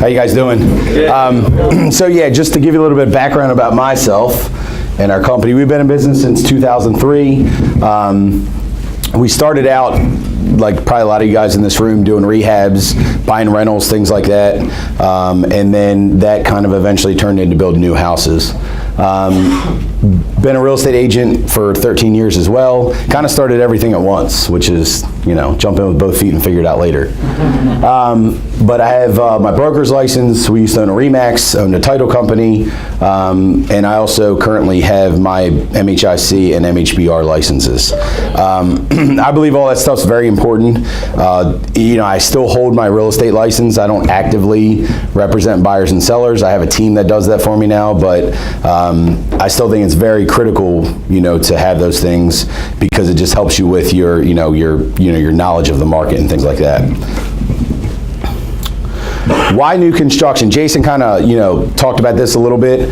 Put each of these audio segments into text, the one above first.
How you guys doing? So yeah, just to give you a little bit of background about myself and our company, we've been in business since 2003. We started out, like probably a lot of you guys in this room, doing rehabs, buying rentals, things like that. And then that kind of eventually turned into building new houses. Been a real estate agent for 13 years as well. Kind of started everything at once, which is, you know, jump in with both feet and figure it out later. But I have my broker's license. We used to own a RE/MAX, owned a title company, and I also currently have my MHIC and MHBR licenses. I believe all that stuff's very important. You know, I still hold my real estate license. I don't actively represent buyers and sellers. I have a team that does that for me now, but I still think it's very critical, you know, to have those things because it just helps you with your, your knowledge of the market and things like that. Why new construction? Jason kind of, talked about this a little bit.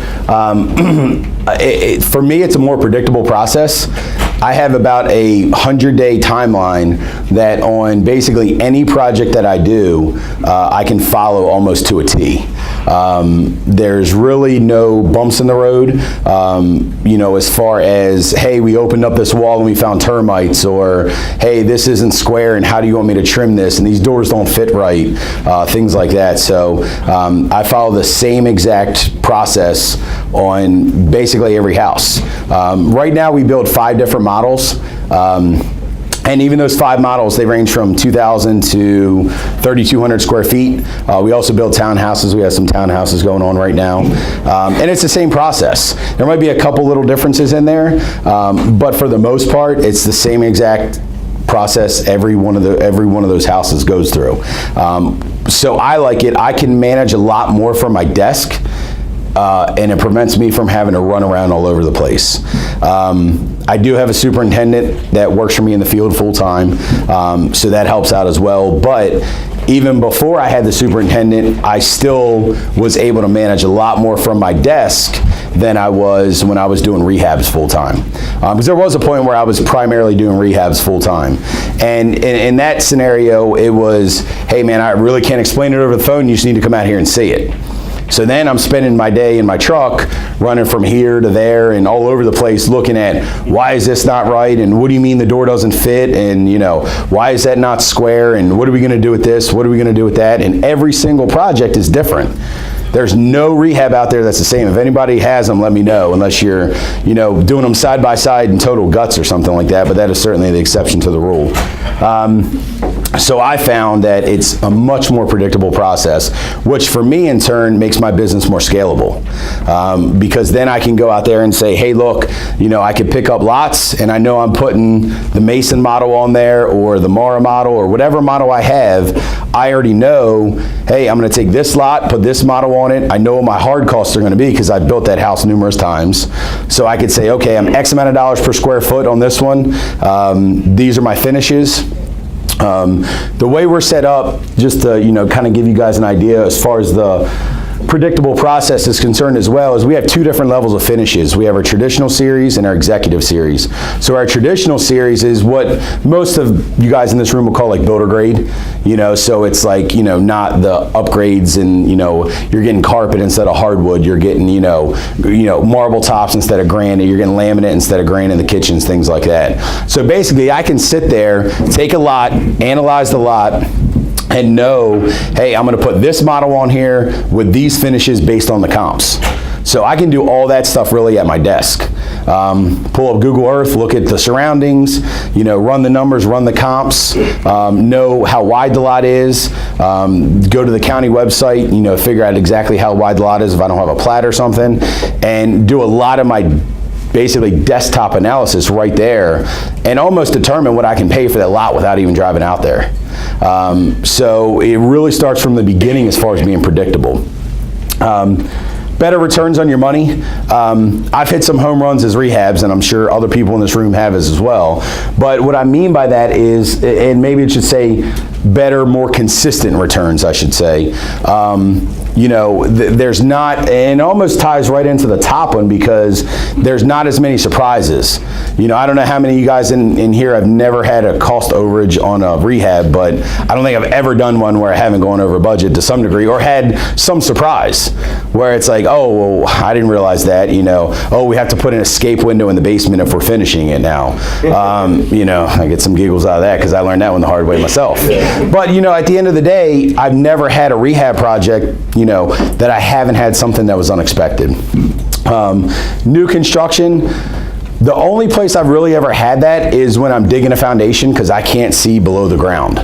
For me, it's a more predictable process. I have about a 100-day timeline that on basically any project that I do, I can follow almost to a T. There's really no bumps in the road, as far as, hey, we opened up this wall and we found termites, or, hey, this isn't square and how do you want me to trim this, and these doors don't fit right, things like that. So I follow the same exact process on basically every house. Right now we build 5 different models. And even those 5 models, they range from 2,000 to 3,200 square feet. We also build townhouses. We have some townhouses going on right now. And it's the same process. There might be a couple little differences in there, but for the most part, it's the same exact process every one of those houses goes through. So I like it. I can manage a lot more from my desk. And it prevents me from having to run around all over the place. I do have a superintendent that works for me in the field full time, so that helps out as well. But even before I had the superintendent, I still was able to manage a lot more from my desk than I was when I was doing rehabs full time. Because there was a point where I was primarily doing rehabs full time. And in that scenario, it was, hey man, I really can't explain it over the phone, you just need to come out here and see it. So then I'm spending my day in my truck running from here to there and all over the place looking at why is this not right, and what do you mean the door doesn't fit, and why is that not square, and what are we going to do with this, what are we going to do with that, and every single project is different. There's no rehab out there that's the same. If anybody has them, let me know, unless you're doing them side by side in total guts or something like that, but that is certainly the exception to the rule. So I found that it's a much more predictable process, which for me in turn makes my business more scalable. Because then I can go out there and say, hey, look, I could pick up lots and I know I'm putting the Mason model on there or the Mara model or whatever model I have. I already know, hey, I'm going to take this lot, put this model on it. I know what my hard costs are going to be because I've built that house numerous times. So I could say, okay, I'm X amount of dollars per square foot on this one. These are my finishes. The way we're set up, just to kind of give you guys an idea as far as the predictable process is concerned as well, is we have 2 different levels of finishes. We have our traditional series and our executive series. So our traditional series is what most of you guys in this room will call like builder grade, so it's like, not the upgrades and, you're getting carpet instead of hardwood, you're getting, marble tops instead of granite, you're getting laminate instead of granite in the kitchens, things like that. So basically I can sit there, take a lot, analyze the lot, and know, hey, I'm going to put this model on here with these finishes based on the comps. So I can do all that stuff really at my desk. Pull up Google Earth, look at the surroundings, run the numbers, run the comps, know how wide the lot is, go to the county website, figure out exactly how wide the lot is if I don't have a plat or something, and do a lot of my basically desktop analysis right there and almost determine what I can pay for that lot without even driving out there. So it really starts from the beginning as far as being predictable. Better returns on your money. I've hit some home runs as rehabs, and I'm sure other people in this room have as well. But what I mean by that is, and maybe it should say better, more consistent returns, I should say. there's not, and it almost ties right into the top one because there's not as many surprises. I don't know how many of you guys in here have never had a cost overage on a rehab, but I don't think I've ever done one where I haven't gone over budget to some degree or had some surprise where it's like, oh, well, I didn't realize that, oh, we have to put an escape window in the basement if we're finishing it now. I get some giggles out of that because I learned that one the hard way myself. But, at the end of the day, I've never had a rehab project, that I haven't had something that was unexpected. New construction, the only place I've really ever had that is when I'm digging a foundation because I can't see below the ground.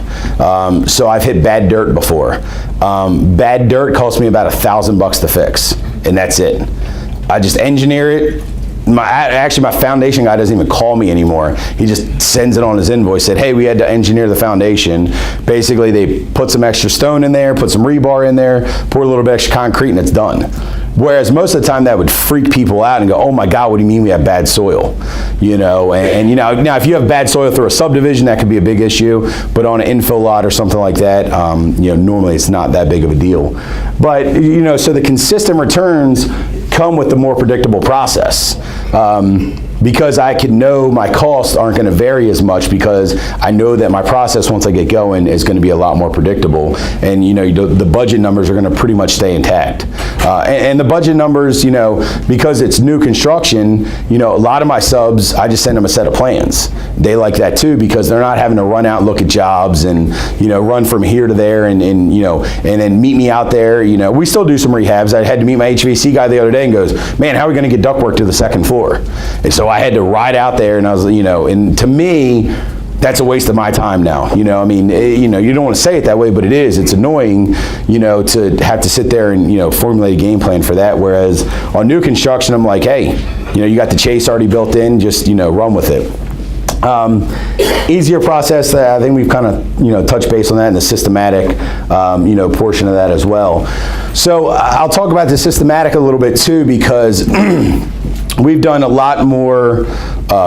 So I've hit bad dirt before. Bad dirt costs me about $1,000 to fix, and that's it. I just engineer it. My foundation guy doesn't even call me anymore. He just sends it on his invoice, said, hey, we had to engineer the foundation. Basically, they put some extra stone in there, put some rebar in there, pour a little bit extra concrete, and it's done. Whereas most of the time that would freak people out and go, oh my God, what do you mean we have bad soil? Now if you have bad soil through a subdivision, that could be a big issue, but on an infill lot or something like that, normally it's not that big of a deal. But, so the consistent returns come with the more predictable process. Because I can know my costs aren't going to vary as much because I know that my process once I get going is going to be a lot more predictable, and the budget numbers are going to pretty much stay intact. And the budget numbers, because it's new construction, a lot of my subs, I just send them a set of plans. They like that too because they're not having to run out and look at jobs and run from here to there and then meet me out there. We still do some rehabs. I had to meet my HVAC guy the other day and goes, man, how are we going to get ductwork to the second floor? And so I had to ride out there, and I was, and to me, that's a waste of my time now. You don't want to say it that way, but it is. It's annoying, to have to sit there and, formulate a game plan for that. Whereas on new construction, I'm like, hey, you got the chase already built in, just, run with it. Easier process, I think we've kind of, touched base on that in the systematic, portion of that as well. So I'll talk about the systematic a little bit too, because we've done a lot more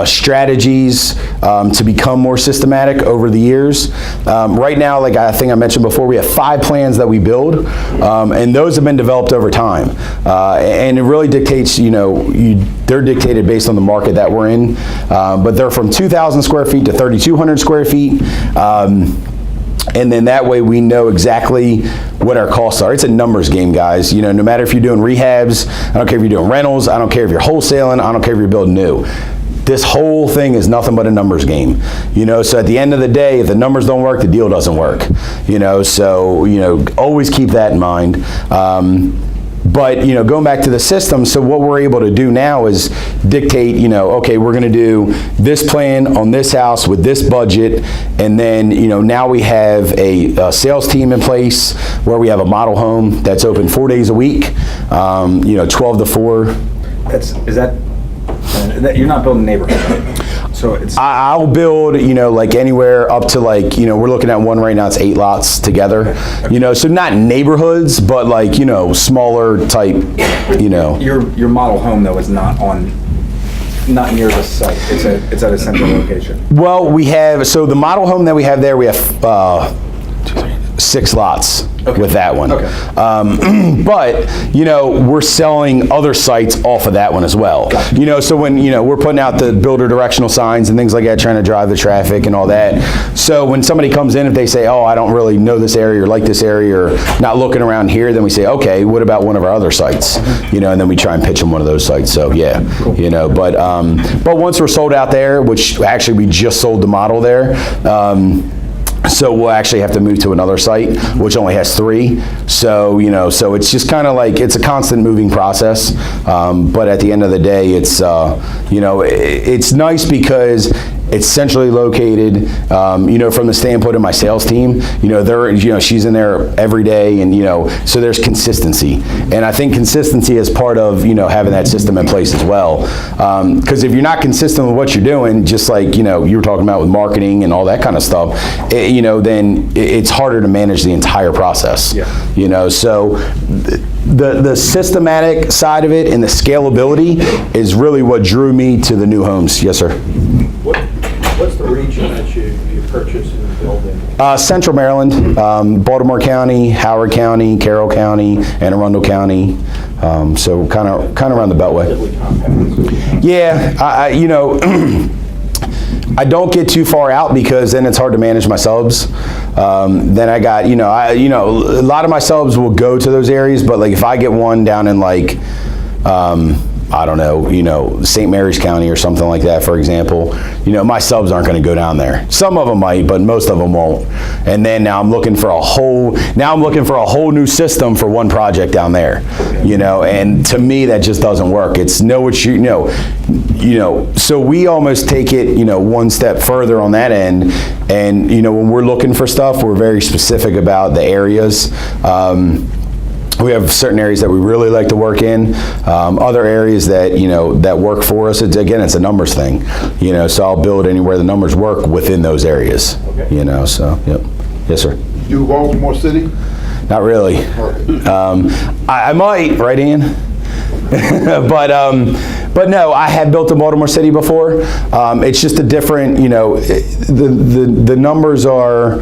strategies to become more systematic over the years. Right now, like I think I mentioned before, we have 5 plans that we build, and those have been developed over time. And it really dictates, they're dictated based on the market that we're in, but they're from 2,000 square feet to 3,200 square feet. And then that way we know exactly what our costs are. It's a numbers game, guys. No matter if you're doing rehabs, I don't care if you're doing rentals, I don't care if you're wholesaling, I don't care if you're building new. This whole thing is nothing but a numbers game. So at the end of the day, if the numbers don't work, the deal doesn't work. So, always keep that in mind. But, going back to the system, so what we're able to do now is dictate, okay, we're going to do this plan on this house with this budget, and then, now we have a sales team in place where we have a model home that's open 4 days a week, 12 to 4. You're not building neighborhoods, right? So it's... I'll build, like anywhere up to like, we're looking at one right now, it's 8 lots together. Okay. So not neighborhoods, but like, smaller type, Your model home though is not near the site. It's at a central location. Well, so the model home that we have there, we have 6 lots. Okay. With that one. Okay. But, we're selling other sites off of that one as well. Gotcha. So when, we're putting out the builder directional signs and things like that, trying to drive the traffic and all that. So when somebody comes in, if they say, oh, I don't really know this area or like this area or not looking around here, then we say, okay, what about one of our other sites? And then we try and pitch them one of those sites. So yeah, cool. But once we're sold out there, which actually we just sold the model there, so we'll actually have to move to another site, which only has 3. So, so it's just kind of like, it's a constant moving process. But at the end of the day, it's, it's nice because it's centrally located, from the standpoint of my sales team, she's in there every day and, so there's consistency. And I think consistency is part of, having that system in place as well. Because if you're not consistent with what you're doing, just like, you were talking about with marketing and all that kind of stuff, then it's harder to manage the entire process. Yeah. So the systematic side of it and the scalability is really what drew me to the new homes. Yes, sir. What's the region that you purchase and build in? Central Maryland, Baltimore County, Howard County, Carroll County, Anne Arundel County. So kind of around the Beltway. Yeah, I don't get too far out because then it's hard to manage my subs. Then I got, a lot of my subs will go to those areas, but like if I get one down in like, I don't know, St. Mary's County or something like that, for example, my subs aren't going to go down there. Some of them might, but most of them won't. And then now I'm looking for a whole new system for one project down there, and to me that just doesn't work. It's know what you know, so we almost take it, one step further on that end. And, when we're looking for stuff, we're very specific about the areas. We have certain areas that we really like to work in. Other areas that, that work for us, it's a numbers thing. So I'll build anywhere the numbers work within those areas. Okay. So, yep. Yes, sir. Do Baltimore City? Not really. I might, right, Ian? But no, I have built in Baltimore City before. It's just a different, the numbers are,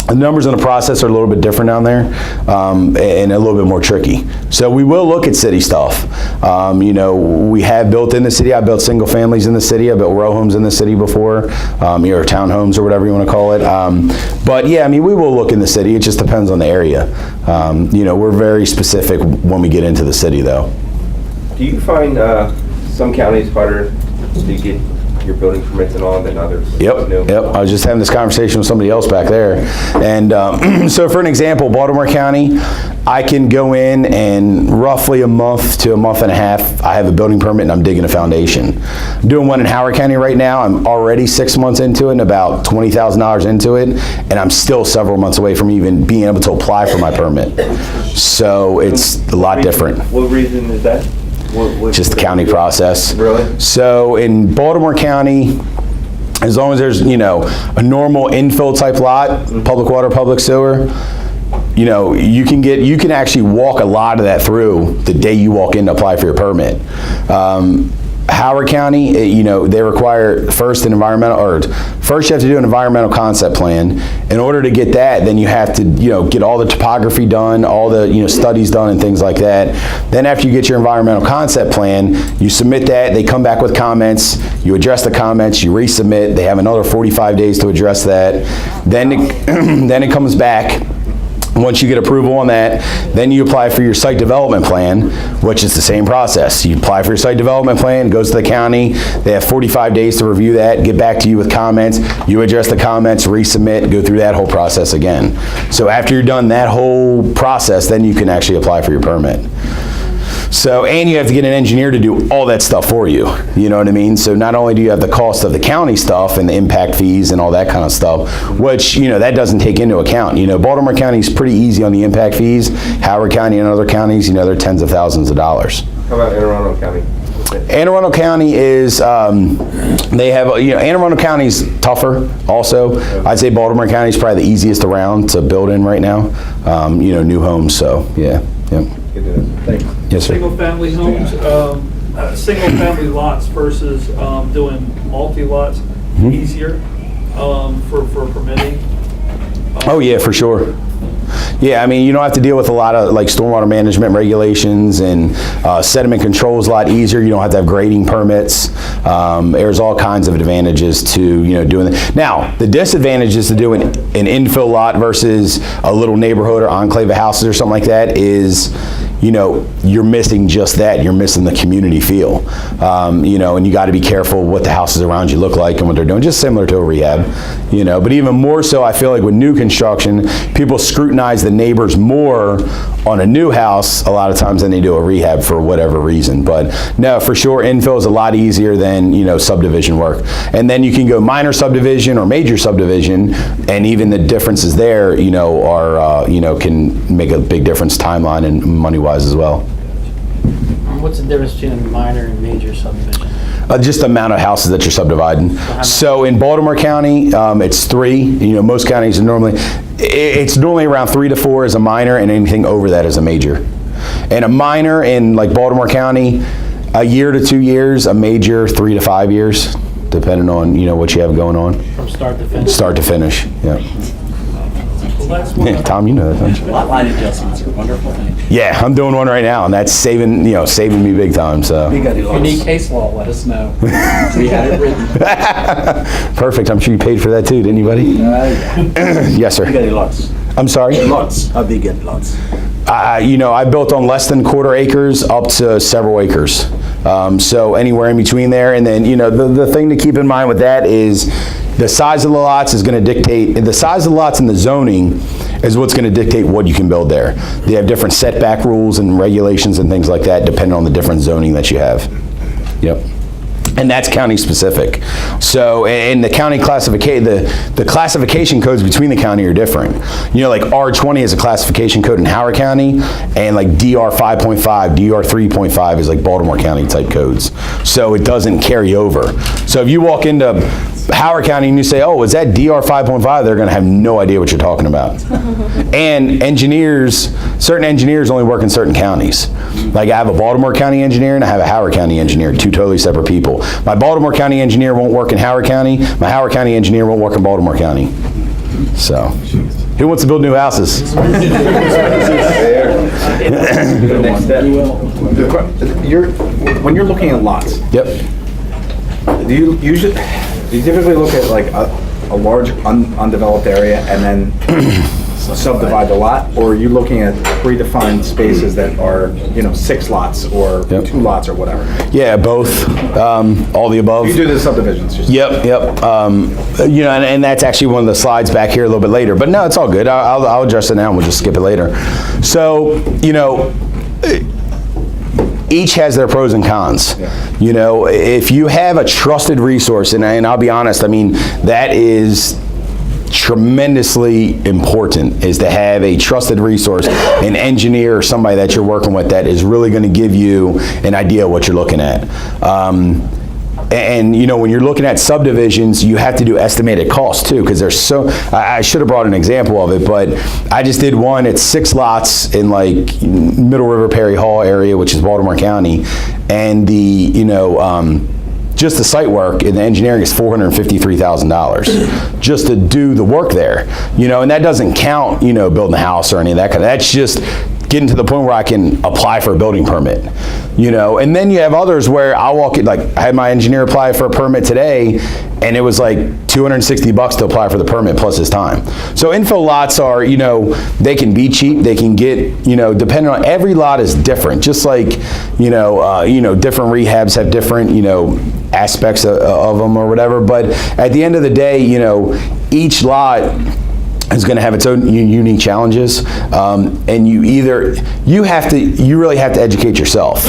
the numbers in the process are a little bit different down there, and a little bit more tricky. So we will look at city stuff. We have built in the city. I built single families in the city. I built row homes in the city before, or townhomes or whatever you want to call it. But yeah, we will look in the city. It just depends on the area. We're very specific when we get into the city, though. Do you find some counties harder to get your building permits and all than others? Yep. I was just having this conversation with somebody else back there. And so for an example, Baltimore County, I can go in and roughly a month to a month and a half, I have a building permit and I'm digging a foundation. I'm doing one in Howard County right now. I'm already 6 months into it and about $20,000 into it. And I'm still several months away from even being able to apply for my permit. So it's a lot different. What reason is that? Just the county process. Really? So in Baltimore County, as long as there's, a normal infill type lot, public water, public sewer, you can actually walk a lot of that through the day you walk in to apply for your permit. Howard County, they require first you have to do an environmental concept plan. In order to get that, then you have to, get all the topography done, all the, studies done and things like that. Then after you get your environmental concept plan, you submit that, they come back with comments, you address the comments, you resubmit, they have another 45 days to address that. Then it comes back. Once you get approval on that, then you apply for your site development plan, which is the same process. You apply for your site development plan, it goes to the county, they have 45 days to review that, get back to you with comments, you address the comments, resubmit, go through that whole process again. So after you're done that whole process, then you can actually apply for your permit. So, and you have to get an engineer to do all that stuff for you, you know what I mean? So not only do you have the cost of the county stuff and the impact fees and all that kind of stuff, which, that doesn't take into account. Baltimore County is pretty easy on the impact fees. Howard County and other counties, they're tens of thousands of dollars. How about Anne Arundel County? Anne Arundel County is, they have, Anne Arundel County's tougher also. I'd say Baltimore County is probably the easiest around to build in right now, new homes, so yeah. Thanks. Yes, sir. Single-family homes, single-family lots versus doing multi-lots, easier for permitting? Oh yeah, for sure. Yeah, you don't have to deal with a lot of like stormwater management regulations, and sediment control is a lot easier. You don't have to have grading permits. There's all kinds of advantages to doing that. Now, the disadvantages to doing an infill lot versus a little neighborhood or enclave of houses or something like that is, you're missing just that. You're missing the community feel. And you got to be careful what the houses around you look like and what they're doing, just similar to a rehab, But even more so, I feel like with new construction, people scrutinize the neighbors more on a new house a lot of times than they do a rehab for whatever reason. But no, for sure, infill is a lot easier than, subdivision work. And then you can go minor subdivision or major subdivision, and even the differences there, are, can make a big difference timeline and money-wise as well. What's the difference between a minor and major subdivision? Just the amount of houses that you're subdividing. So in Baltimore County, it's 3. Most counties are normally around 3 to 4 is a minor, and anything over that is a major. And a minor in like Baltimore County, a year to 2 years, a major 3 to 5 years, depending on, what you have going on. From start to finish? Start to finish, yeah. Well, that's one Yeah, of- Tom, you know that, don't you? Lot line adjustments are wonderful things. Yeah, I'm doing one right now, and that's saving me big time, so. We got If you need case law, let us know. We had it written. Perfect, I'm sure you paid for that too, didn't you, buddy? Yeah. Yes, We sir. got lots. I'm sorry? Lots. How big get lots? I built on less than quarter acres up to several acres. So anywhere in between there. And then, the thing to keep in mind with that is the size of the lots is going to dictate, the size of the lots and the zoning is what's going to dictate what you can build there. They have different setback rules and regulations and things like that depending on the different zoning that you have. Yep. And that's county specific. So, and the county classification, the classification codes between the county are different. Like R20 is a classification code in Howard County, and like DR 5.5, DR 3.5 is like Baltimore County type codes. So it doesn't carry over. So if you walk into Howard County and you say, oh, is that DR 5.5? They're gonna have no idea what you're talking about. And certain engineers only work in certain counties. Like I have a Baltimore County engineer and I have a Howard County engineer, two totally separate people. My Baltimore County engineer won't work in Howard County. My Howard County engineer won't work in Baltimore County. So, who wants to build new houses? The next step. When you're looking at lots, Yep. do you typically look at like a large undeveloped area and then subdivide the lot, or are you looking at predefined spaces that are 6 lots or Yep. 2 lots or whatever? Yeah, both, all the above. You do the subdivisions. Just Yep. And that's actually one of the slides back here a little bit later. But no, it's all good. I'll address it now and we'll just skip it later. So, each has their pros and cons. If you have a trusted resource, and I'll be honest, that is tremendously important, is to have a trusted resource, an engineer or somebody that you're working with that is really going to give you an idea of what you're looking at. And when you're looking at subdivisions, you have to do estimated costs too, because there's I should have brought an example of it, but I just did one. It's 6 lots in like Middle River Perry Hall area, which is Baltimore County, and the just the site work and the engineering is $453,000 just to do the work there, and that doesn't count, building a house or any of that kind of, that's just getting to the point where I can apply for a building permit, and then you have others where I'll walk it, like I had my engineer apply for a permit today and it was like $260 to apply for the permit plus his time. So info lots are, they can be cheap, they can get, depending on, every lot is different, just like, different rehabs have different, aspects of them or whatever, but at the end of the day, each lot is going to have its own unique challenges, and you really have to educate yourself,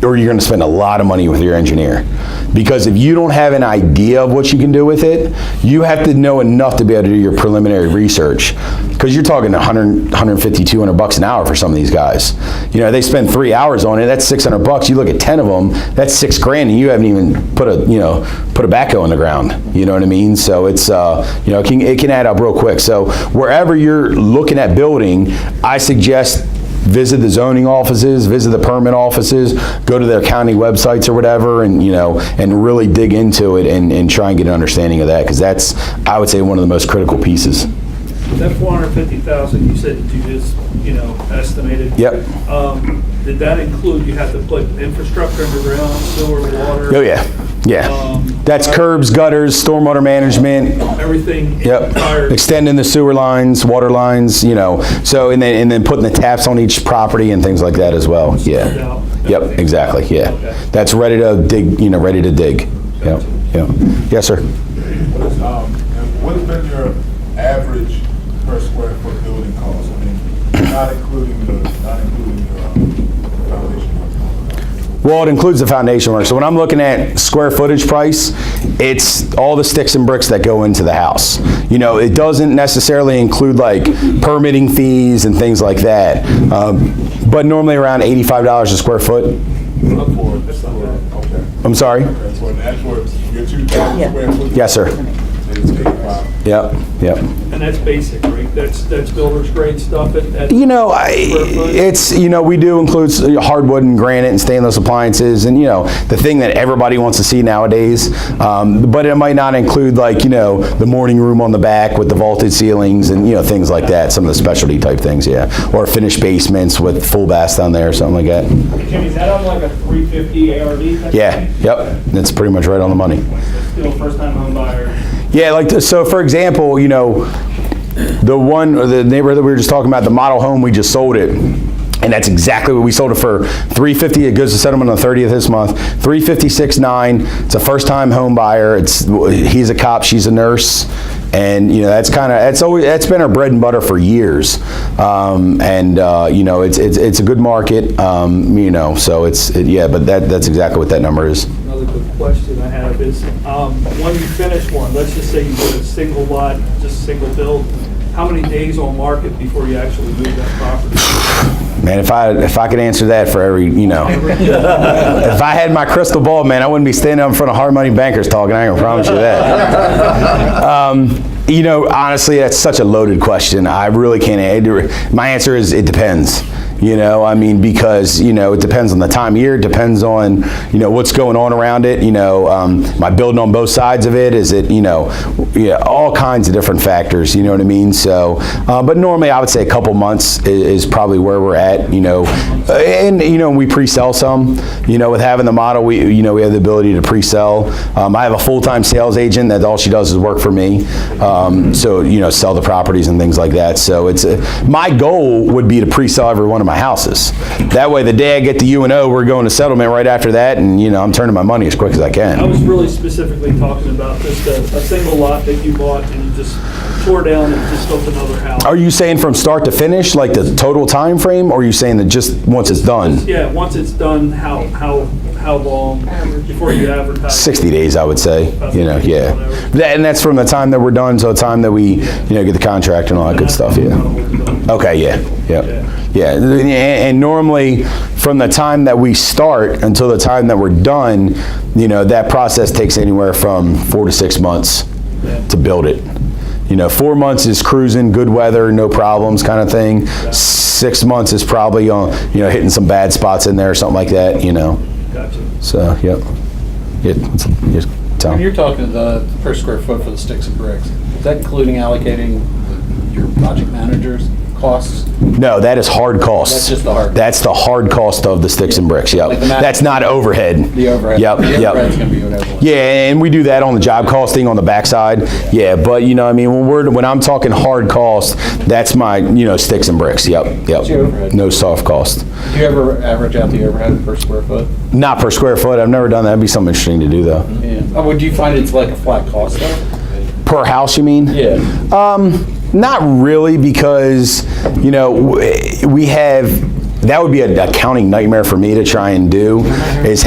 or you're going to spend a lot of money with your engineer. Because if you don't have an idea of what you can do with it, you have to know enough to be able to do your preliminary research. Because you're talking 100, 150, $200 an hour for some of these guys. They spend 3 hours on it, that's $600. You look at 10 of them, that's $6,000, and you haven't even put a backhoe in the ground. You know what I mean? So it's, it can add up real quick. So wherever you're looking at building, I suggest visit the zoning offices, visit the permit offices, go to their county websites or whatever, and and really dig into it and try and get an understanding of that, because that's, I would say, one of the most critical pieces. That 450,000, you said that you just, estimated. Yep. Did that include, you have to put infrastructure underground, sewer, water? Oh yeah, that's curbs, gutters, stormwater management. Everything. Yep. Entire. Extending the sewer lines, water lines, so and then putting the taps on each property and things like that as well. Yeah. Yep, exactly. Yeah. Okay. That's ready to dig, ready to dig. Yep. Yes, sir. What has been your average per square foot building cost? Not including your foundation work. Well, it includes the foundation work. So when I'm looking at square footage price, it's all the sticks and bricks that go into the house. It doesn't necessarily include like permitting fees and things like that. But normally around $85 a square foot. Okay. I'm sorry? So an actual, your 2,000 square foot. Yes, sir. Is it's gonna cost. Yep, yep. And that's basic, right? That's builder's grade stuff at You know, square foot? it's, you know, we do include hardwood and granite and stainless appliances and, you know, the thing that everybody wants to see nowadays. But it might not include, like, you know, the morning room on the back with the vaulted ceilings and, you know, things like that, some of the specialty type things, yeah. Or finished basements with full baths down there or something like that. Jimmy, is that on like a 350 ARV? Yeah, yep, that's pretty much right on the money. Still first-time home buyer. Yeah, like, so for example, you know, the neighborhood that we were just talking about, the model home, we just sold it. And that's exactly what we sold it for. $350. It goes to settlement on the 30th this month. $356,900. It's a first-time home buyer. He's a cop. She's a nurse. And you know, that's been our bread and butter for years. You know, it's a good market. You know, so yeah. But that's exactly what that number is. Another quick question I have is, when you finish one, let's just say you did a single lot, just single build, how many days on market before you actually move that property? Man, if I could answer that for every, you know, if I had my crystal ball, man, I wouldn't be standing up in front of hard money bankers talking. I can promise you that. You know, honestly, that's such a loaded question. I really can't answer. My answer is it depends. You know, I mean, because, you know, it depends on the time of year, it depends on, you know, what's going on around it, you know, am I building on both sides of it? Is it, you know, yeah, all kinds of different factors, you know what I mean? So, but normally I would say a couple months is probably where we're at, you know, and, you know, we pre-sell some, you know, with having the model, we have the ability to pre-sell. I have a full-time sales agent that all she does is work for me. So, you know, sell the properties and things like that. So my goal would be to pre-sell every one of my houses. That way the day I get the UNO, we're going to settlement right after that, and you know, I'm turning my money as quick as I can. I was really specifically talking about just a single lot that you bought and you just tore down and just built another house. Are you saying from start to finish, like the total time frame, or are you saying that just once it's done? Yeah, once it's done, how long before you advertise? 60 days, I would say. You know, yeah. And that's from the time that we're done to the time that we, you know, get the contract and all that good stuff. Yeah. Okay. Yeah. Yep. Yeah. And normally, from the time that we start until the time that we're done, you know, that process takes anywhere from 4 to 6 months to build it. You know, 4 months is cruising, good weather, no problems kind of thing. 6 months is probably on, you know, hitting some bad spots in there or something like that, you know. Gotcha. So, yep. Just tell When me. you're talking the per square foot for the sticks and bricks, is that including allocating your project manager's costs? No, that is hard costs. That's just the hard. That's the hard cost of the sticks and bricks, yep. Like the mat- That's not overhead. The overhead. Yep, The yep. overhead's gonna be whatever. Yeah, and we do that on the job costing on the backside. Yeah, but you know, I mean, when I'm talking hard cost, that's my, you know, sticks and bricks. Yep, your yep. overhead? No soft cost. Do you ever average out the overhead per square foot? Not per square foot. I've never done that. That'd be something interesting to do though. Yeah. Oh, would you find it's like a flat cost though? Per house, you mean? Yeah. Not really, because, you know, we have, that would be an accounting nightmare for me to try and do, is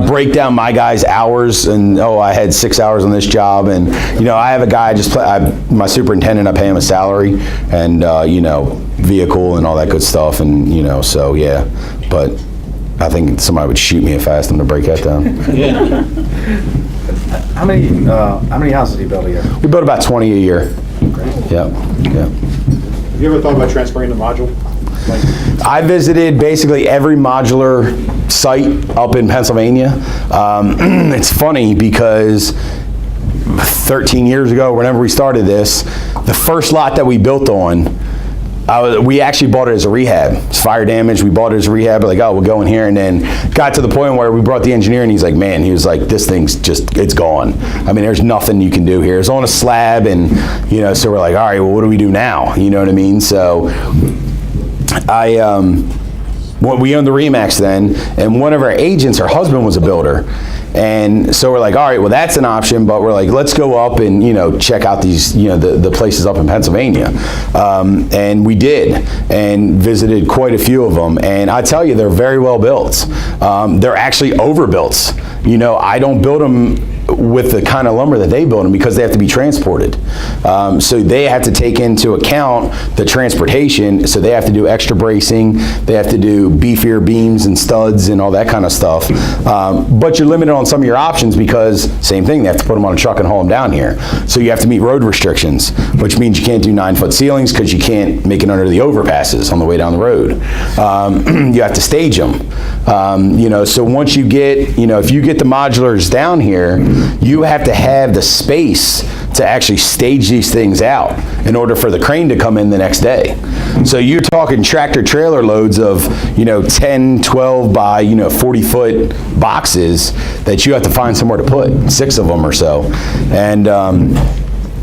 break down my guys' hours and, oh, I had 6 hours on this job, and, you know, I have a guy, my superintendent, I pay him a salary, and, you know, vehicle and all that good stuff, and, you know, so, yeah, but I think somebody would shoot me if I asked them to break that down. Yeah. How many houses do you build a year? We build about 20 a year. Yep, yep. Have you ever thought about transferring the module? I visited basically every modular site up in Pennsylvania. It's funny because 13 years ago, whenever we started this, the first lot that we built on, we actually bought it as a rehab. It's fire damage. We bought it as a rehab. We're like, oh, we'll go in here. And then got to the point where we brought the engineer, and he's like, man, he was like, this thing's just, it's gone. I mean, there's nothing you can do here. It's on a slab, and, you know, so we're like, all right, well, what do we do now? You know what I mean? So we owned the Remax then, and one of our agents, her husband was a builder. And so we're like, all right, well, that's an option, but we're like, let's go up and, you know, check out these, you know, the places up in Pennsylvania. And we did, and visited quite a few of them. And I tell you, they're very well built. They're actually overbuilt. You know, I don't build them with the kind of lumber that they build them, because they have to be transported. So they have to take into account the transportation, so they have to do extra bracing, they have to do beefier beams and studs and all that kind of stuff. But you're limited on some of your options because, same thing, they have to put them on a truck and haul them down here. So you have to meet road restrictions, which means you can't do 9-foot ceilings because you can't make it under the overpasses on the way down the road. You have to stage them. So once you get, if you get the modulars down here, you have to have the space to actually stage these things out in order for the crane to come in the next day. So you're talking tractor trailer loads of, 10, 12 by, 40-foot boxes that you have to find somewhere to put, 6 of them or so. And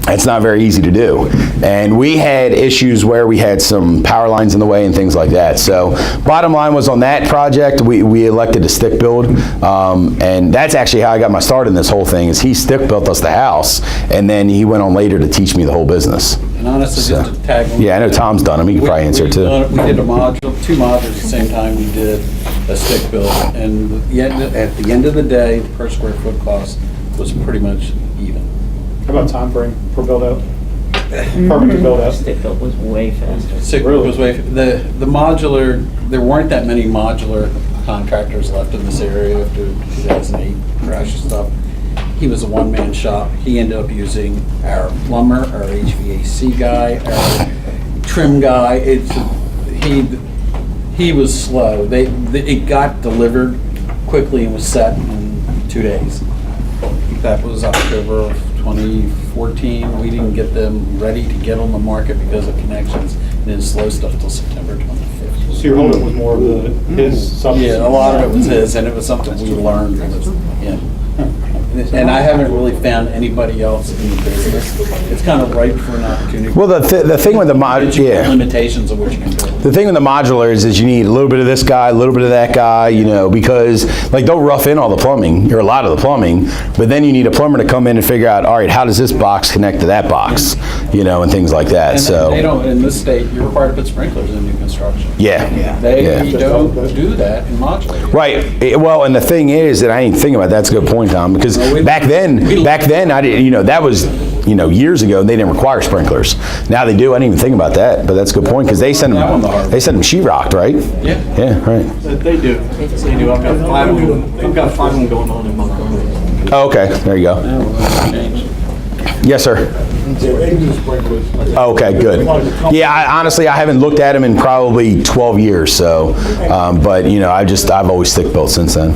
it's not very easy to do. And we had issues where we had some power lines in the way and things like that. So bottom line was, on that project, we elected to stick build. And that's actually how I got my start in this whole thing, is he stick built us the house, and then he went on later to teach me the whole business. And honestly, just to tag on. Yeah, I know Tom's done them. He can probably answer it too. We did two modules at the same time we did a stick build. And at the end of the day, the per square foot cost was pretty much even. How about time frame per build out? Permanent build out? Stick built was way faster. Stick build was the modular, there weren't that many modular contractors left in this area after 2008 crash and stuff. He was a one-man shop. He ended up using our plumber, our HVAC guy, our trim guy. He was slow. It got delivered quickly and was set in 2 days. That was October of 2014. We didn't get them ready to get on the market because of connections, and then slow stuff till September 25th. So your holdup was more of his substance? Yeah, a lot of it was his, and it was something we learned with him. And I haven't really found anybody else in the business. It's kind of ripe for an opportunity. Well, the thing with the limitations of what you can do. The thing with the modulars is you need a little bit of this guy, a little bit of that guy, because they'll rough in all the plumbing, or a lot of the plumbing, but then you need a plumber to come in and figure out, all right, how does this box connect to that box, and things like that. And so they don't, in this state, you're required to put sprinklers in new construction. Yeah. They don't do that in modular. Right. Well, and the thing is, that I ain't thinking about that's a good point, Tom, because back then I didn't, that was, years ago, they didn't require sprinklers. Now they do. I didn't even think about that, but that's a good point, because they send them sheetrocked, right? Yeah. Yeah, right. They do. They do. I've got 5 of them going on in Montgomery. Oh, okay, there you go. Yes, sir. Okay, good. Yeah, honestly, I haven't looked at them in probably 12 years, so, but, I've always stick built since then.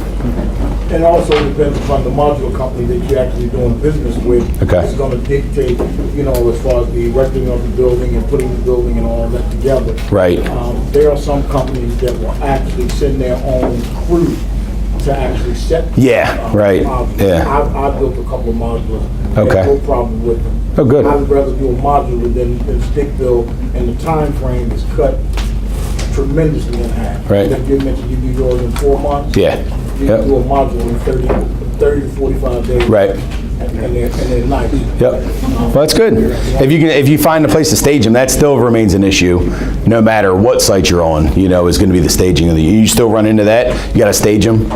And also depends upon the modular company that you're actually doing business with. Okay. It's gonna dictate, as far as the erecting of the building and putting the building and all that together. Right. There are some companies that will actually send their own crew to actually set. Yeah, right, yeah. I built a couple of modulars. Okay. No problem with them. Oh, good. I would rather do a modular than stick build, and the time frame is cut tremendously in half. Right. Like you mentioned, you do yours in 4 months. Yeah. You Yep. can do a module in 30 to 45 days. Right. And they're nice. Yep. Well, that's good. If you find a place to stage them, that still remains an issue, no matter what site you're on. Is going to be the staging of the. You still run into that. You got to stage them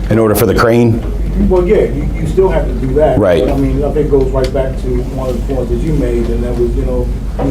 in order for the crane. Well, yeah, you still have to do that. Right. But, I think it goes right back to one of the points that you made, and that was, you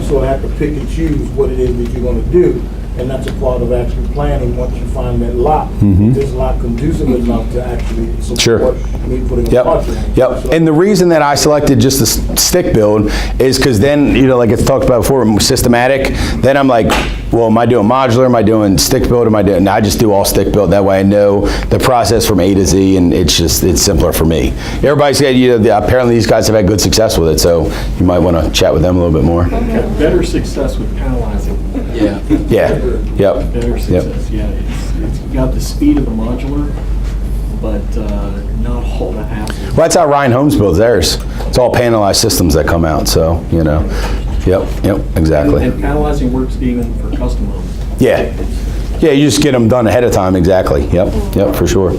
sort of have to pick and choose what it is that you're going to do. And that's a part of actually planning. Once you find that lot, this lot conducive enough to actually support me putting a project in. Yep. And the reason that I selected just the stick build is because then, like it's talked about before, systematic. Then I'm like, well, am I doing modular? Am I doing stick build? And I just do all stick build. That way I know the process from A to Z, and it's simpler for me. Everybody's got, apparently these guys have had good success with it, so you might want to chat with them a little bit more. Better success with panelizing. Yeah. Yeah. Yep. Better success, yeah. It's got the speed of the modular, but not all the hassle. Well, that's how Ryan Holmes builds theirs. It's all panelized systems that come out, so, Yep, exactly. And panelizing works even for custom homes. Yeah. Yeah, you just get them done ahead of time, exactly. Yep, for sure.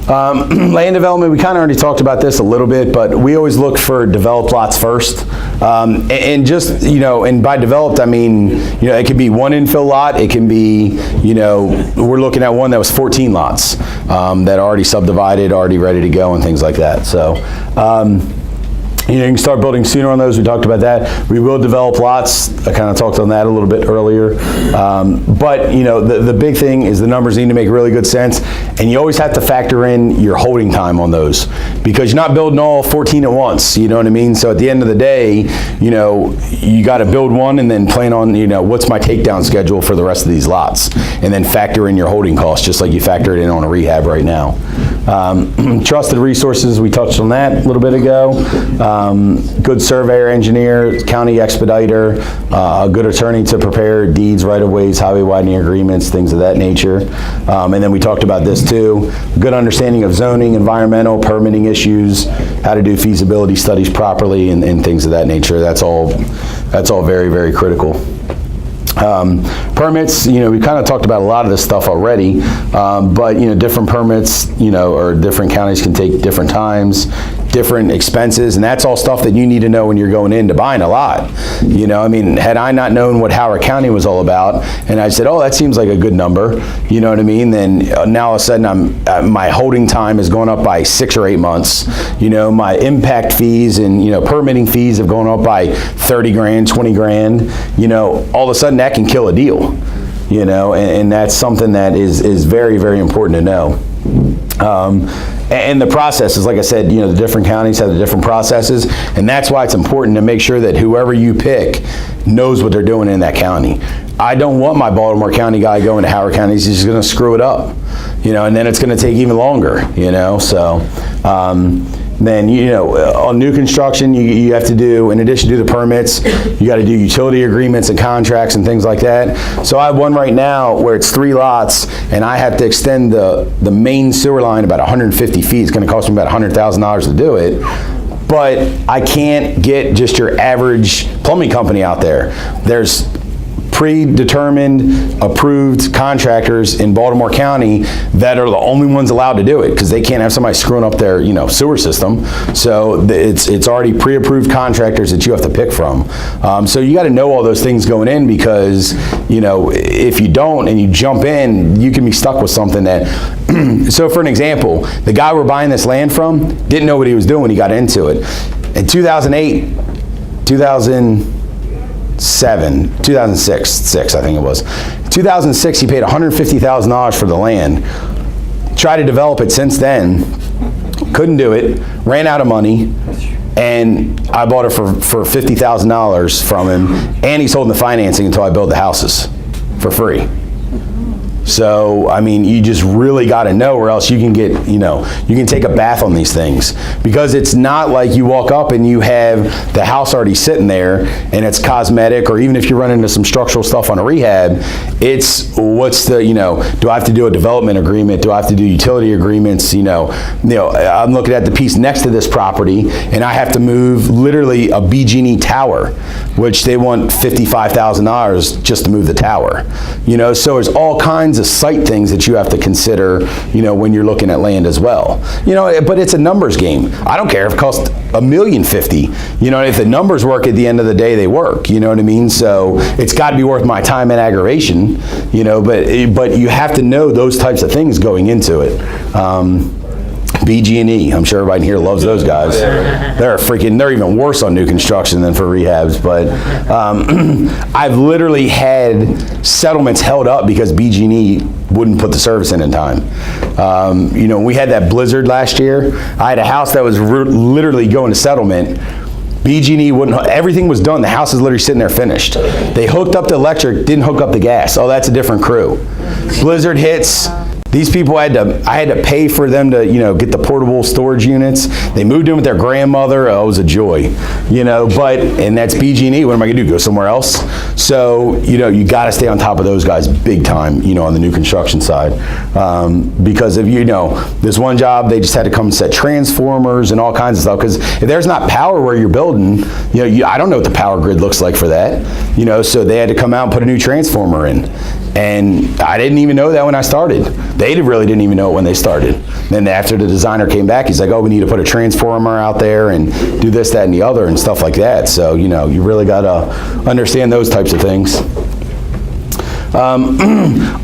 Land development, we kind of already talked about this a little bit, but we always look for developed lots first. And just, and by developed, I mean, it could be one infill lot, it can be, we're looking at one that was 14 lots that are already subdivided, already ready to go and things like that. So, you can start building sooner on those. We talked about that. We will develop lots. I kind of talked on that a little bit earlier. But the big thing is the numbers need to make really good sense, and you always have to factor in your holding time on those, because you're not building all 14 at once. You know what I mean? So at the end of the day, you got to build one and then plan on what's my takedown schedule for the rest of these lots, and then factor in your holding costs just like you factor it in on a rehab right now. Trusted resources, we touched on that a little bit ago. Good surveyor, engineer, county expediter, a good attorney to prepare deeds, right-of-ways, highway widening agreements, things of that nature. And then we talked about this too, good understanding of zoning, environmental, permitting issues, how to do feasibility studies properly, and things of that nature. That's all very, very critical. Permits, we kind of talked about a lot of this stuff already, but different permits, or different counties can take different times, different expenses, and that's all stuff that you need to know when you're going into buying a lot. Had I not known what Howard County was all about, and I said, oh, that seems like a good number, you know what I mean, then now all of a sudden my holding time is going up by 6 or 8 months. My impact fees and, permitting fees have gone up by 30 grand, 20 grand, all of a sudden that can kill a deal, and that's something that is very, very important to know. And the processes, like I said, the different counties have the different processes, and that's why it's important to make sure that whoever you pick knows what they're doing in that county. I don't want my Baltimore County guy going to Howard County. He's just going to screw it up, and then it's going to take even longer, so. Then, on new construction, you have to do, in addition to the permits, you got to do utility agreements and contracts and things like that. So I have one right now where it's 3 lots, and I have to extend the main sewer line about 150 feet. It's going to cost me about $100,000 to do it. But I can't get just your average plumbing company out there. There's predetermined, approved contractors in Baltimore County that are the only ones allowed to do it, because they can't have somebody screwing up their, sewer system. So it's already pre-approved contractors that you have to pick from. So you got to know all those things going in, because, if you don't and you jump in, you can be stuck with something that, so for an example, the guy we're buying this land from didn't know what he was doing when he got into it. In 2006, I think it was. 2006, he paid $150,000 for the land. Tried to develop it since then, couldn't do it, ran out of money, and I bought it for $50,000 from him, and he's holding the financing until I build the houses for free. So, you just really got to know, or else you can get, you can take a bath on these things. Because it's not like you walk up and you have the house already sitting there and it's cosmetic, or even if you run into some structural stuff on a rehab, it's what's the, do I have to do a development agreement? Do I have to do utility agreements? I'm looking at the piece next to this property, and I have to move literally a BG&E tower, which they want $55,000 just to move the tower. So there's all kinds of site things that you have to consider, when you're looking at land as well. But it's a numbers game. I don't care if it costs $1,050,000. If the numbers work at the end of the day, they work. You know what I mean? So it's got to be worth my time and aggravation. But you have to know those types of things going into it. BG&E, I'm sure everybody in here loves those guys. They're even worse on new construction than for rehabs. But I've literally had settlements held up because BG&E wouldn't put the service in time. We had that blizzard last year. I had a house that was literally going to settlement. BG&E wouldn't, everything was done. The house is literally sitting there finished. They hooked up the electric, didn't hook up the gas. Oh, that's a different crew. Blizzard hits. These people I had to pay for them to, get the portable storage units. They moved in with their grandmother. Oh, it was a joy, and that's BG&E. What am I gonna do? Go somewhere else? So, you gotta stay on top of those guys big time, on the new construction side. Because if there's one job, they just had to come and set transformers and all kinds of stuff. Because if there's not power where you're building, I don't know what the power grid looks like for that. So they had to come out and put a new transformer in. And I didn't even know that when I started. They really didn't even know it when they started. Then after the designer came back, he's like, oh, we need to put a transformer out there and do this, that, and the other and stuff like that. So, you know, you really got to understand those types of things.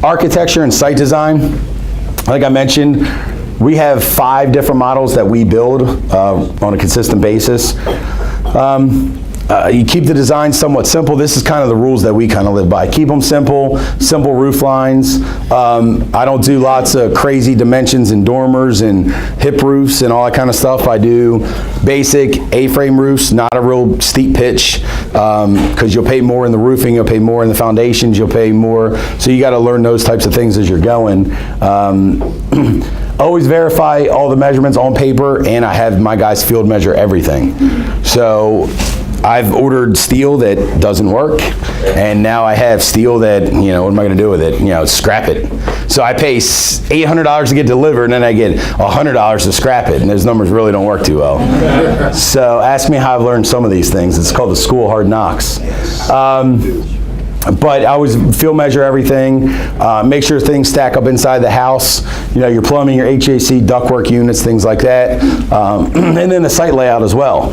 Architecture and site design, like I mentioned, we have 5 different models that we build on a consistent basis. You keep the design somewhat simple. This is kind of the rules that we kind of live by. Keep them simple, simple roof lines. I don't do lots of crazy dimensions and dormers and hip roofs and all that kind of stuff. I do basic A-frame roofs, not a real steep pitch, because you'll pay more in the roofing, you'll pay more in the foundations, you'll pay more. So you got to learn those types of things as you're going. Always verify all the measurements on paper, and I have my guys field measure everything. So I've ordered steel that doesn't work, and now I have steel that, you know, what am I gonna do with it? You know, scrap it. So I pay $800 to get delivered, and then I get $100 to scrap it, and those numbers really don't work too well. So ask me how I've learned some of these things. It's called the school of hard knocks. But I always field measure everything, make sure things stack up inside the house, you know, your plumbing, your HVAC, ductwork units, things like that. And then the site layout as well.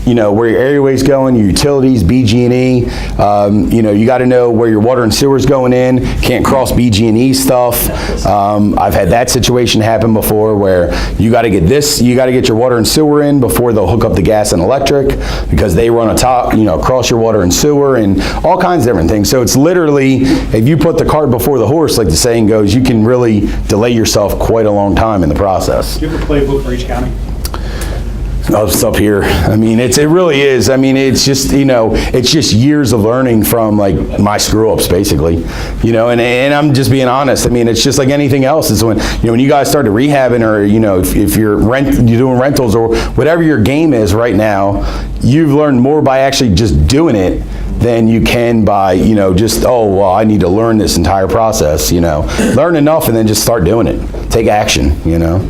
You know, where your areaway's going, your utilities, BG&E, you know, you got to know where your water and sewer's going in, can't cross BG&E stuff. I've had that situation happen before where you got to get your water and sewer in before they'll hook up the gas and electric, because they run atop, you know, across your water and sewer and all kinds of different things. So it's literally, if you put the cart before the horse, like the saying goes, you can really delay yourself quite a long time in the process. Do you have a playbook for each county? It's up here. I mean, it really is. I mean, it's just, you know, it's just years of learning from like my screw ups basically, you know, and I'm just being honest. I mean, it's just like anything else. It's when, you know, when you guys started rehabbing, or, you know, if you're doing rentals or whatever your game is right now, you've learned more by actually just doing it than you can by, you know, just, oh, well, I need to learn this entire process, you know. Learn enough and then just start doing it. Take action, you know.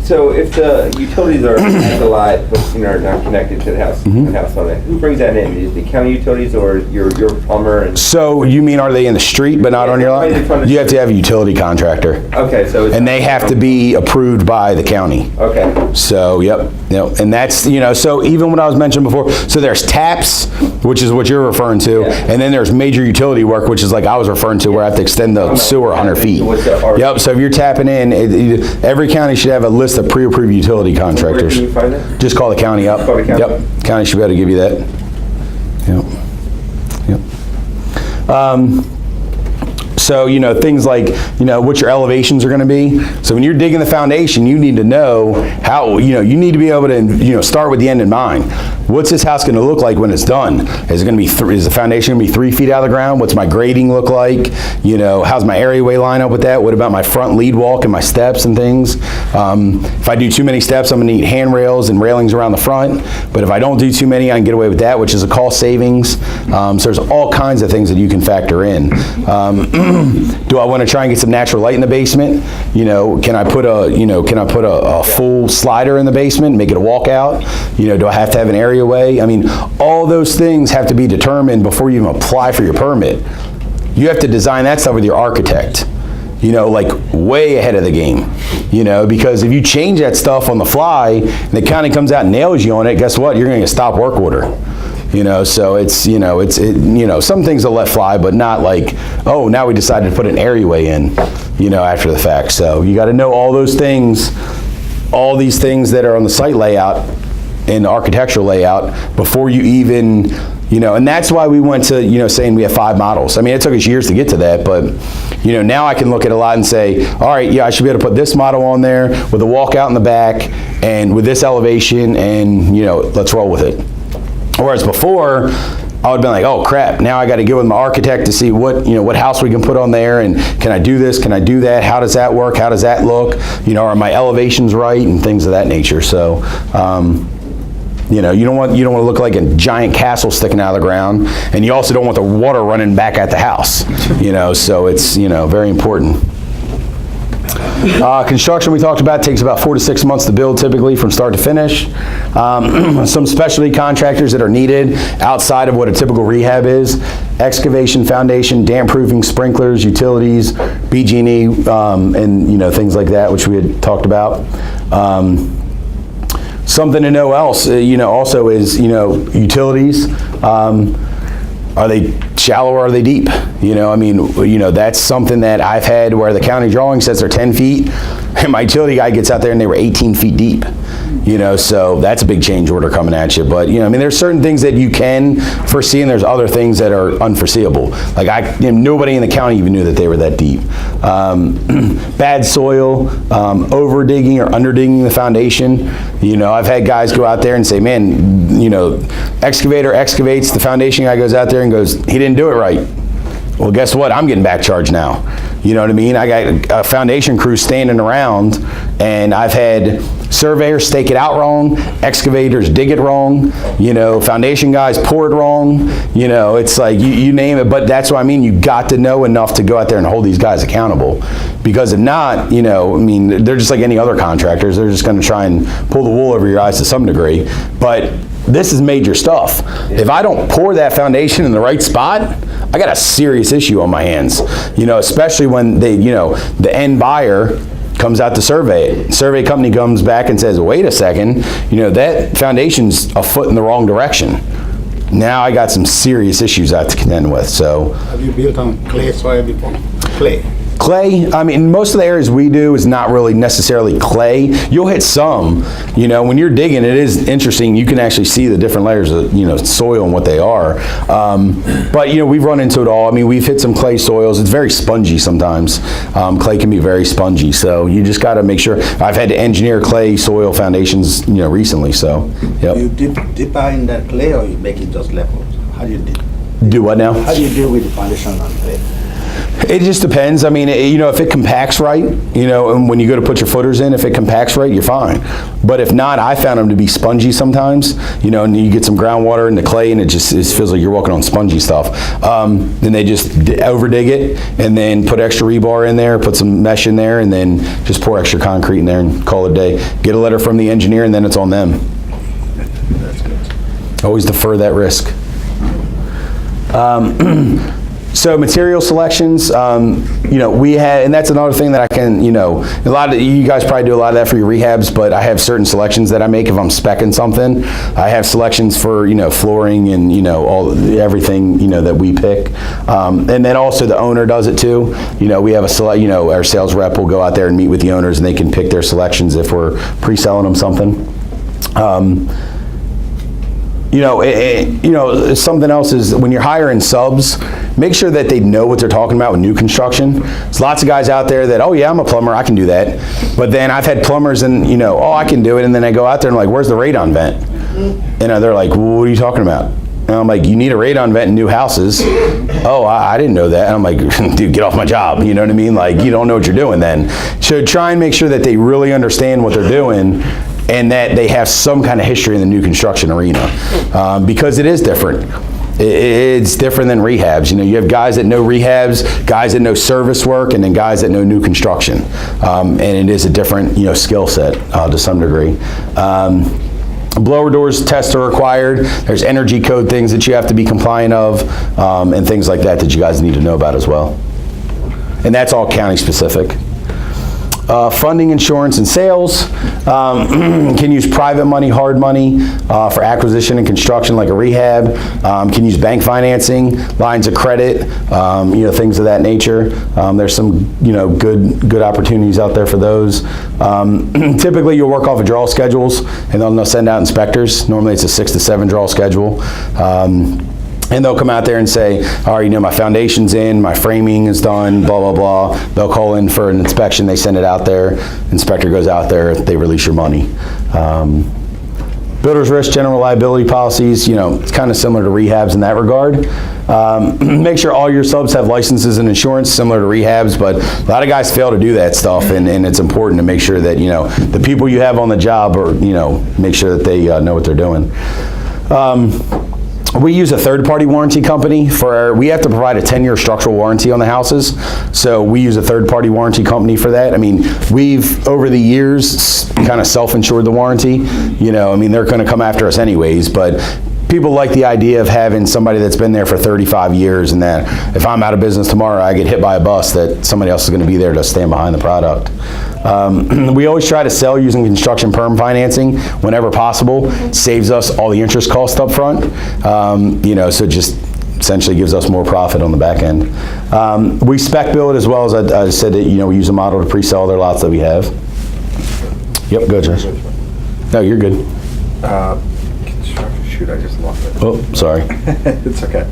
So if the utilities are at the lot, but you know, are not connected to the house, the house on it, who brings that in? Is the county utilities or your plumber? And so you mean, are they in the street but not on your lot? You have to have a utility contractor. Okay, so and they have to be approved by the county. Okay. So, yep, and that's, you know, so even what I was mentioning before, so there's taps, which is what you're referring to, and then there's major utility work, which is like I was referring to, where I have to extend the sewer 100 feet. Yep, so if you're tapping in, every county should have a list of pre-approved utility contractors. Where can you find that? Just call the county up. Call the county? Yep, county should be able to give you that. Yep. So, you know, things like, you know, what your elevations are going to be. So when you're digging the foundation, you need to know how, you know, you need to be able to, you know, start with the end in mind. What's this house going to look like when it's done? Is it going to be, is the foundation going to be 3 feet out of the ground? What's my grading look like? You know, how's my areaway line up with that? What about my front lead walk and my steps and things? If I do too many steps, I'm going to need handrails and railings around the front. But if I don't do too many, I can get away with that, which is a cost savings. So there's all kinds of things that you can factor in. Do I want to try and get some natural light in the basement? You know, can I put a full slider in the basement, make it a walkout? You know, do I have to have an areaway? I mean, all those things have to be determined before you even apply for your permit. You have to design that stuff with your architect, you know, like way ahead of the game, you know, because if you change that stuff on the fly and the county comes out and nails you on it, guess what? You're going to get a stop work order. You know, so it's, you know, you know, some things will let fly, but not like, oh, now we decided to put an areaway in, you know, after the fact. So you got to know all those things, all these things that are on the site layout and the architectural layout before you even, you know, and that's why we went to, you know, saying we have 5 models. I mean, it took us years to get to that, but, you know, now I can look at a lot and say, all right, yeah, I should be able to put this model on there with a walkout in the back and with this elevation and, you know, let's roll with it. Whereas before, I would have been like, oh crap, now I got to get with my architect to see what, you know, what house we can put on there, and can I do this, can I do that, how does that work, how does that look, you know, are my elevations right, and things of that nature. So, you know, you don't want to look like a giant castle sticking out of the ground, and you also don't want the water running back at the house, you know, so it's, you know, very important. Construction we talked about takes about 4 to 6 months to build typically from start to finish. Some specialty contractors that are needed outside of what a typical rehab is: excavation, foundation, damp proofing, sprinklers, utilities, BG&E, and things like that, which we had talked about. Something to know else, also is, utilities. Are they shallow or are they deep? That's something that I've had where the county drawing says they're 10 feet, and my utility guy gets out there and they were 18 feet deep. So that's a big change order coming at you. But, there's certain things that you can foresee, and there's other things that are unforeseeable. Like nobody in the county even knew that they were that deep. Bad soil, over digging or under digging the foundation. I've had guys go out there and say, man, excavator excavates, the foundation guy goes out there and goes, he didn't do it right. Well, guess what? I'm getting back charged now. You know what I mean? I got a foundation crew standing around, and I've had surveyors stake it out wrong, excavators dig it wrong, foundation guys pour it wrong. It's like, you name it, but that's what I mean. You got to know enough to go out there and hold these guys accountable. Because if not, they're just like any other contractors. They're just going to try and pull the wool over your eyes to some degree. But this is major stuff. If I don't pour that foundation in the right spot, I got a serious issue on my hands. Especially when the end buyer comes out to survey it. Survey company comes back and says, wait a second, that foundation's a foot in the wrong direction. Now I got some serious issues I have to contend with, so. Have you built on clay soil before? Clay. Clay, most of the areas we do is not really necessarily clay. You'll hit some, when you're digging, it is interesting. You can actually see the different layers of, soil and what they are. But, we've run into it all. We've hit some clay soils. It's very spongy sometimes. Clay can be very spongy. So you just got to make sure. I've had to engineer clay soil foundations, recently. So, yep. You dip deeper in that clay, or you make it just level? How do you do? Do what now? How do you deal with the foundation on clay? It just depends. If it compacts right, and when you go to put your footers in, if it compacts right, you're fine. But if not, I found them to be spongy sometimes, and you get some groundwater in the clay and it feels like you're walking on spongy stuff. Then they just over dig it and then put extra rebar in there, put some mesh in there, and then just pour extra concrete in there and call it a day. Get a letter from the engineer and then it's on them. That's good. Always defer that risk. So material selections, we had, and that's another thing that I can, a lot of you guys probably do a lot of that for your rehabs, but I have certain selections that I make if I'm speccing something. I have selections for, flooring and, everything, that we pick. And then also the owner does it too. We have our sales rep will go out there and meet with the owners and they can pick their selections if we're pre-selling them something. Something else is when you're hiring subs, make sure that they know what they're talking about with new construction. There's lots of guys out there that, oh yeah, I'm a plumber, I can do that. But then I've had plumbers and, oh, I can do it. And then I go out there and I'm like, where's the radon vent? And they're like, well, what are you talking about? And I'm like, you need a radon vent in new houses. Oh, I didn't know that. And I'm like, dude, get off my job. You know what I mean? Like, you don't know what you're doing then. So try and make sure that they really understand what they're doing and that they have some kind of history in the new construction arena, because it is different. It's different than rehabs. You have guys that know rehabs, guys that know service work, and then guys that know new construction. And it is a different, skill set to some degree. Blower doors tests are required. There's energy code things that you have to be compliant of, and things like that you guys need to know about as well. And that's all county specific. Funding, insurance, and sales. Can use private money, hard money for acquisition and construction like a rehab. Can use bank financing, lines of credit, things of that nature. There's some, good opportunities out there for those. Typically, you'll work off of draw schedules, and they'll send out inspectors. Normally, it's a 6 to 7 draw schedule. And they'll come out there and say, all right, my foundation's in, my framing is done, blah, blah, blah. They'll call in for an inspection, they send it out there, inspector goes out there, they release your money. Builder's risk, general liability policies, it's kind of similar to rehabs in that regard. Make sure all your subs have licenses and insurance, similar to rehabs, but a lot of guys fail to do that stuff, and it's important to make sure that, the people you have on the job are, make sure that they know what they're doing. We use a third-party warranty company we have to provide a 10-year structural warranty on the houses, so we use a third-party warranty company for that. I mean, we've, over the years, kind of self-insured the warranty. You know, I mean, they're gonna come after us anyways, but people like the idea of having somebody that's been there for 35 years, and that if I'm out of business tomorrow, I get hit by a bus, that somebody else is gonna be there to stand behind the product. We always try to sell using construction perm financing whenever possible. Saves us all the interest costs up front. You know, so just essentially gives us more profit on the back end. We spec build as well, as I said, that, you know, we use a model to pre-sell their lots that we have. Yep, go, Josh. No, you're good. Shoot, I just lost it. Oh, sorry. It's okay.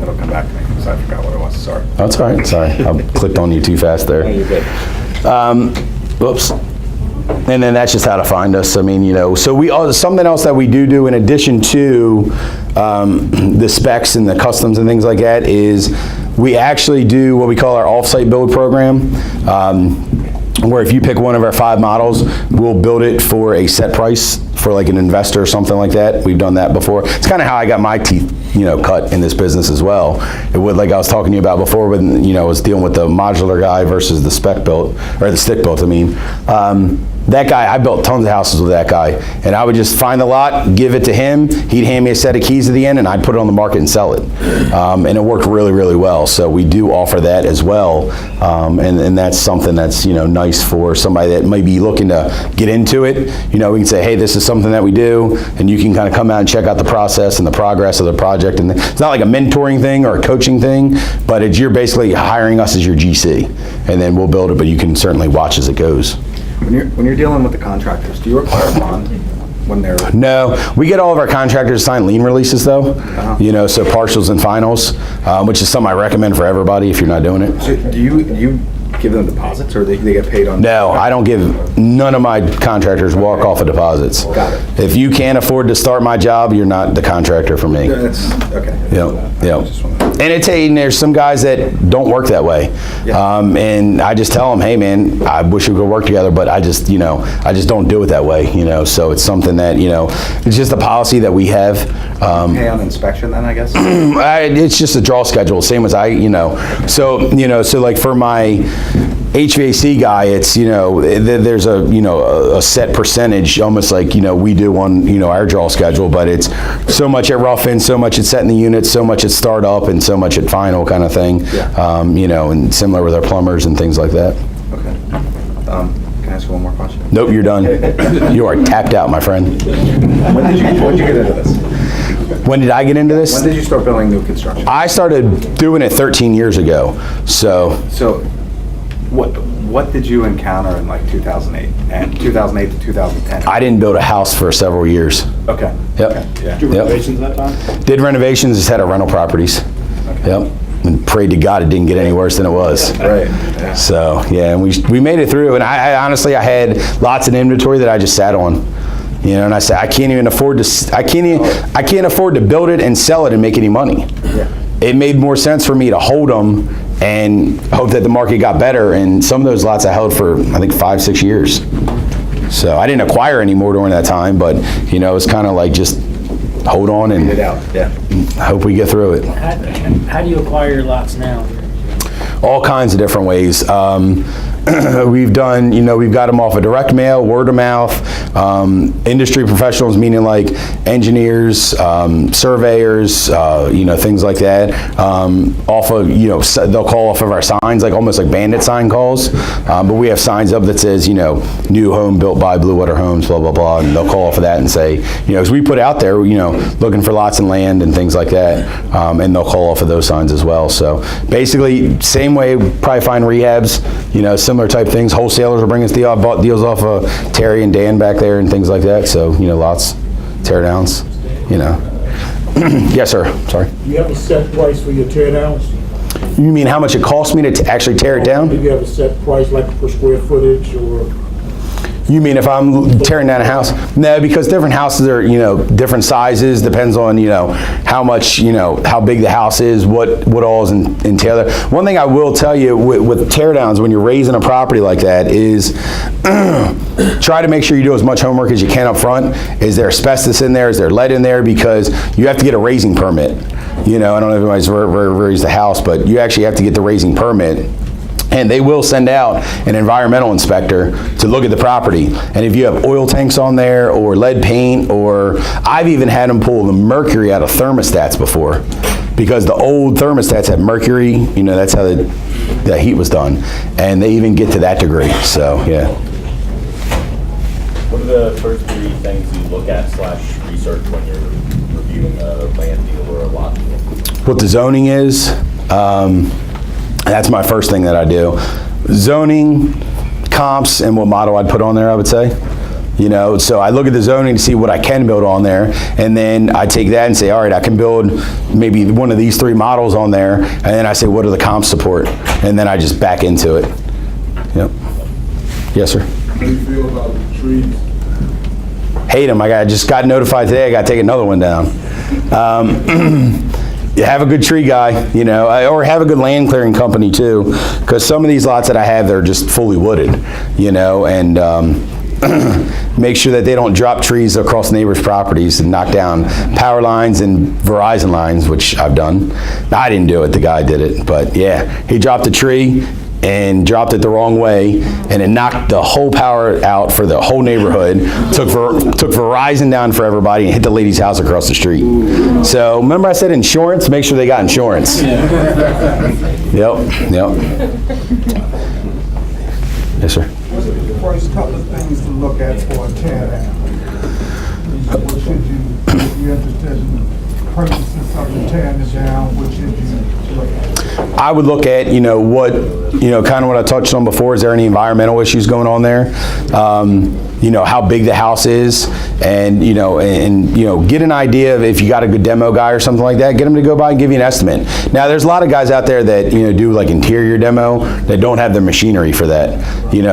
It'll come back to me, because I forgot what it was, sorry. That's all right, sorry. I clicked on you too fast there. No, you're good. Whoops. And then that's just how to find us. I mean, you know, so something else that we do in addition to the specs and the customs and things like that is we actually do what we call our off-site build program. Where if you pick one of our 5 models, we'll build it for a set price for like an investor or something like that. We've done that before. It's kind of how I got my teeth, you know, cut in this business as well. It would, like I was talking to you about before, when, you know, I was dealing with the modular guy versus the spec built, or the stick built, I mean. That guy, I built tons of houses with that guy, and I would just find the lot, give it to him, he'd hand me a set of keys at the end, and I'd put it on the market and sell it. And it worked really, really well. So we do offer that as well, and that's something that's, you know, nice for somebody that might be looking to get into it. You know, we can say, hey, this is something that we do, and you can kind of come out and check out the process and the progress of the project. And it's not like a mentoring thing or a coaching thing, but you're basically hiring us as your GC, and then we'll build it, but you can certainly watch as it goes. When you're dealing with the contractors, do you require a bond when they're? No, we get all of our contractors to sign lien releases though. You know, so partials and finals, which is something I recommend for everybody if you're not doing it. So do you give them deposits, or they get paid on? No, I don't give, none of my contractors walk off of deposits. Got it. If you can't afford to start my job, you're not the contractor for me. That's, okay. Yep. And there's some guys that don't work that way. Yeah. And I just tell them, hey man, I wish we could work together, but I just don't do it that way, you know, so it's something that, you know, it's just a policy that we have. Pay on inspection then, I guess? It's just a draw schedule, same as so like for my HVAC guy, it's, you know, there's a set percentage, almost like, you know, we do on, you know, our draw schedule, but it's so much at rough in, so much at setting the units, so much at startup, and so much at final kind of thing. Yeah. You know, and similar with our plumbers and things like that. Okay. Can I ask you one more question? Nope, you're done. You are tapped out, my friend. When did you get into this? When did I get into this? When did you start building new construction? I started doing it 13 years ago, so. What did you encounter in like 2008 and 2008 to 2010? I didn't build a house for several years. Okay. Yep. Okay. Yeah. Do renovations at that time? Did renovations, just had a rental properties. Okay. Yep. And prayed to God it didn't get any worse than it was. Right. Yeah. So, yeah, and we made it through. And I honestly, I had lots of inventory that I just sat on. You know, and I said, I can't afford to build it and sell it and make any money. Yeah. It made more sense for me to hold them and hope that the market got better. And some of those lots I held for, I think, 5-6 years. So I didn't acquire any more during that time, but, you know, it's kind of like just hold on and Get it out. Yeah. hope we get through it. How do you acquire your lots now? All kinds of different ways. We've done, you know, we've got them off of direct mail, word of mouth, industry professionals, meaning like engineers, surveyors, you know, things like that. Off of, you know, they'll call off of our signs, like almost like bandit sign calls. But we have signs up that says, you know, new home built by Blue Water Homes, blah, blah, blah. And they'll call off of that and say, you know, because we put out there, you know, looking for lots and land and things like that. And they'll call off of those signs as well. So basically, same way, probably find rehabs, you know, similar type things. Wholesalers will bring us bought deals off of Terry and Dan back there and things like that. So, you know, lots, tear downs, you know. Yes, sir. Sorry. Do you have a set price for your tear downs? You mean how much it costs me to actually tear it down? Do you have a set price, like per square footage, or? You mean if I'm tearing down a house? No, because different houses are, different sizes, depends on, how much, how big the house is, what all is entailed. One thing I will tell you with tear downs, when you're raising a property like that, is try to make sure you do as much homework as you can up front. Is there asbestos in there? Is there lead in there? Because you have to get a raising permit. I don't know if everybody's raised the house, but you actually have to get the raising permit. And they will send out an environmental inspector to look at the property. And if you have oil tanks on there or lead paint, or I've even had them pull the mercury out of thermostats before, because the old thermostats had mercury, that's how the heat was done. And they even get to that degree, so yeah. What are the first 3 things you look at / research when you're reviewing a land deal or a lot deal? What the zoning is, that's my first thing that I do. Zoning, comps, and what model I'd put on there, I would say. So I look at the zoning to see what I can build on there, and then I take that and say, all right, I can build maybe one of these 3 models on there, and then I say, what do the comps support? And then I just back into it. Yep. Yes, sir. How do you feel about the trees? Hate them. I just got notified today I got to take another one down. You have a good tree guy, or have a good land clearing company too, because some of these lots that I have, they're just fully wooded, and make sure that they don't drop trees across neighbors' properties and knock down power lines and Verizon lines, which I've done. I didn't do it, the guy did it, but yeah, he dropped a tree and dropped it the wrong way, and it knocked the whole power out for the whole neighborhood, took Verizon down for everybody, and hit the lady's house across the street. So remember I said insurance? Make sure they got insurance. Yep. Yes, sir. What's the first couple of things to look at for a tear down? What should you, if you're interested in purchasing something, tearing it down, what should you look at? I would look at, what, kind of what I touched on before. Is there any environmental issues going on there? How big the house is, and get an idea of if you got a good demo guy or something like that, get them to go by and give you an estimate. Now, there's a lot of guys out there that, do like interior demo that don't have the machinery for that,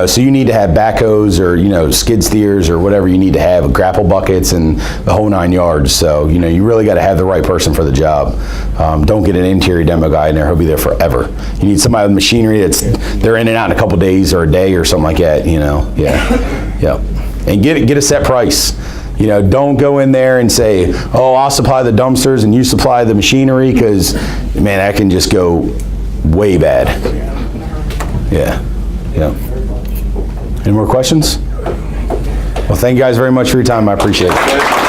so you need to have backhoes or, skid steers or whatever you need to have, grapple buckets and the whole 9 yards. So, you really got to have the right person for the job. Don't get an interior demo guy in there. He'll be there forever. You need somebody with machinery they're in and out in a couple days or a day or something like that, yeah. And get a set price. Don't go in there and say, oh, I'll supply the dumpsters and you supply the machinery, because, man, that can just go way bad. Yeah. Any more questions? Well, thank you guys very much for your time. I appreciate it.